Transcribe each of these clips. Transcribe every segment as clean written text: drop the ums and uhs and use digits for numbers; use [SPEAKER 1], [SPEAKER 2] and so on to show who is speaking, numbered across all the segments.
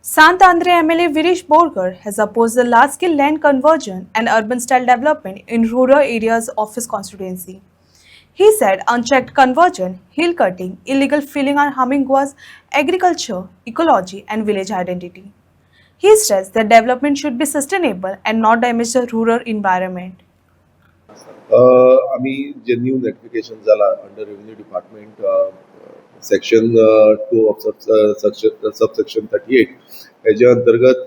[SPEAKER 1] Sant Andre MLA Virish Borkar has opposed the large-scale land conversion and urban-style development in rural areas of his constituency. He said unchecked conversion, hill cutting, illegal filling are harming Goa's agriculture, ecology, and village identity. He stressed that development should be sustainable and not damage the rural environment.
[SPEAKER 2] आम्ही जे new notification झाला under revenue department section 2 of subsection 38 हेजे अंतर्गत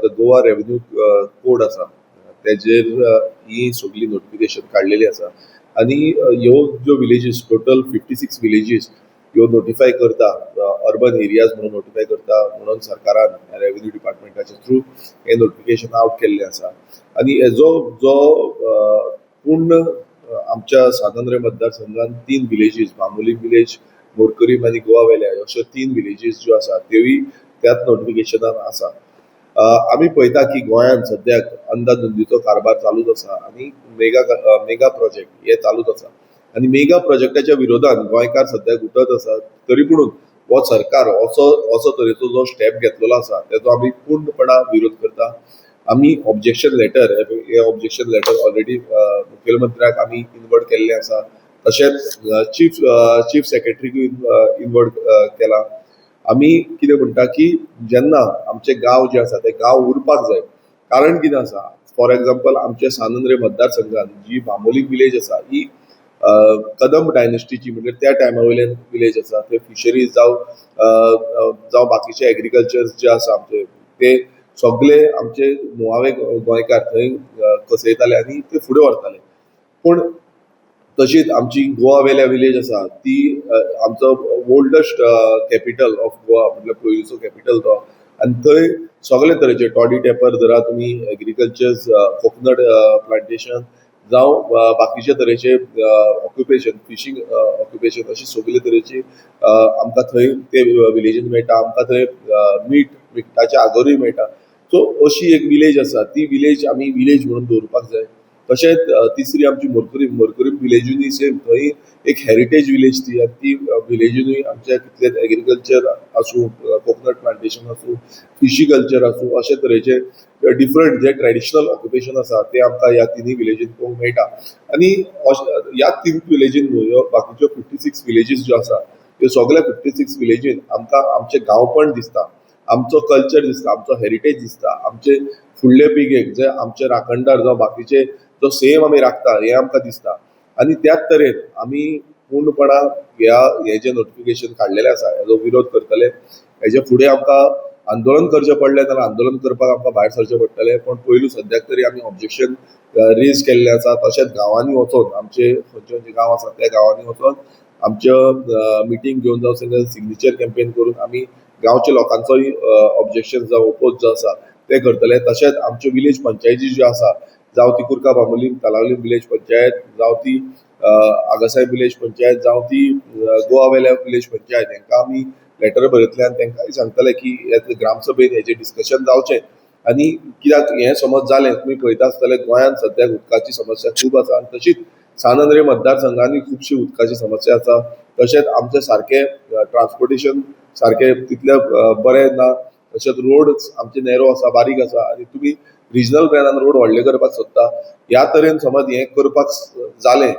[SPEAKER 2] the Goa revenue code आसा तेजेर ही सगळी notification काढलेली आसा आणि ह्यो ज्यो विलेजीस टोटल 56 विलेजीस ह्यो नोटिफाय करता अर्बन एरियाज म्हणून नोटिफाय करता म्हणून सरकारान रेव्हेन्यू डिपार्टमेंटाच्या थ्रू हे नोटिफिकेशन आउट केल्लें आसा आणि हेजो जो पूर्ण आमच्या सानंद्रे मतदारसंघात 3 विलेजीस बांबोली विलेज मोरकरीम आणि गोवा वेल्या अश्यो 3 विलेजीस ज्यो आसा तेवूय त्याच नोटिफिकेशनान आसा आमी पळयता की गोंयांत सद्याक अंधाधुंदीचो कारभार चालूच आसा आणि मेगा प्रोजेक्ट हे चालूच आसा आणि मेगा प्रोजेक्टाच्या विरोधात गोंयकार सद्याक उठत आसा तरी पूण हो सरकार असो तरेचो जो स्टेप घेतलेलो आसा तेजो आमी पूर्णपणा विरोध करता आम्ही ऑब्जेक्शन लेटर हे ऑब्जेक्शन लेटर ऑलरेडी मुखेलमंत्र्याक आम्ही इनवर्ट केल्ले आसा तशेंच चीफ सेक्रेटरीक इनवर्ट केला आम्ही कितें म्हणटा की जेन्ना आमचे गांव जे आसा ते गांव उरपाक जाय कारण कितें आसा फॉर एक्झाम्पल आमचे सानंद्रे मतदारसंघात जी बांबोली विलेज आसा ही कदंब डायनेस्टीची म्हणजे त्या टायमा वयल्यान विलेज आसा ते फिशरीज जावं बाकीचे एग्रीकल्चर जे आसा आमचे ते सगळे आमचे मुळावे गोंयकार थंय कसयताले आणि ते फुडें व्हरताले पूण तशीच आमची गोवा वेल्या विलेज आसा ती आमचो ओल्डस्ट कॅपिटल ऑफ गोवा म्हटल्यार पयलीचो कॅपिटल तो आनी थंय सगळे तरेचे टॉडी टॅपर धरा तुमी एग्रीकल्चर कोकोनट प्लांटेशन जावं बाकीचे तरेचे ऑक्युपेशन फिशींग ऑक्युपेशन अशी सगळे तरेची आमकां थंय ते विलेजीन मेळटा आमकां थंय मिठाचे आगरूय मेळटा सो अशी एक विलेज आसा ती विलेज आमी विलेज म्हणून दवरपाक जाय तशेंच तिसरी आमची मोरकरीम विलेजूय सेम थंय एक हेरिटेज विलेज ती आनी ती विलेजूनय आमच्या कितले एग्रीकल्चर आसूं कोकोनट प्लांटेशन आसूं फिशीकल्चर आसूं अशे तरेचे डिफरंट जे ट्रेडिशनल ऑक्युपेशन आसा ते आमकां ह्या तिनूय विलेजीन पळोवंक मेळटा आनी ह्या 3 विलेजीन ह्यो बाकीच्यो 56 विलेजीस ज्यो आसा त्यो सगळ्या 56 विलेजीन आमकां आमचें गांवपण दिसता आमचो कल्चर दिसता आमचो हेरिटेज दिसता आमचे फुडले पिळगेक जे आमचे राखणदार जावं बाकीचे जो सेम आमी राखता हे आमकां दिसता आणि त्याच तरेन आमी पूर्णपणा हे जे नोटिफिकेशन काडलेले आसा हेजो विरोध करतले हेजे फुडें आमकां आंदोलन करचें पडलें जाल्यार आंदोलन करपाक आमकां भायर सरचें पडटलें पण पयलू सद्याक तरी आमी ऑब्जेक्शन रेज केल्लें आसा तशेंच गांवांनी वचोन आमचे खंयचे खंयचे गांव आसा त्या गांवांनी वचोन आमच्या मिटींग घेवन जावं सिग्नेचर कॅम्पेन करून आमी गांवच्या लोकांचोय ऑब्जेक्शन जावं ओपोज जो आसा ते करतले तशेंच आमच्यो विलेज पंचायती ज्यो आसा जावं ती कुर्का बांबोली तलावली विलेज पंचायत जावं ती आगासाय विलेज पंचायत जावं ती गोवा वेल्या विलेज पंचायत हांकां आमी लेटर बरयतले आनी तांकांय सांगतले की ग्रामसभेन हेजें डिस्कशन जावचें आनी कित्याक हें समज जालें तुमी पळयता आसतले गोंयांत सद्याक उदकाची समस्या खूब आसा आनी तशीच सानंद्रे मतदारसंघांनी खुबशी उदकाची समस्या आसा तशेंच आमचे सारके ट्रान्सपोर्टेशन सारके तितले बरें ना तशेंच रोड आमचे नॅरो आसा बारीक आसा आनी तुमी रिजनल प्लॅनान रोड व्हडले करपाक सोदता ह्या तरेन समज हें करपाक जालें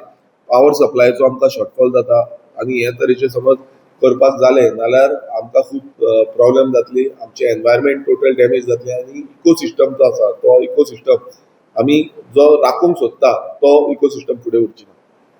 [SPEAKER 2] पावर सप्लायचो आमकां शॉर्टफॉल जाता आनी हे तरेचे समज करपाक जालें जाल्यार आमकां खूब प्रॉब्लेम जातली आमचें एनवायरमेंट टोटल डॅमेज जातलें आनी इकोसिस्टम जो आसा तो इकोसिस्टम आमी जो राखूंक सोदता तो इकोसिस्टम फुडें उरची ना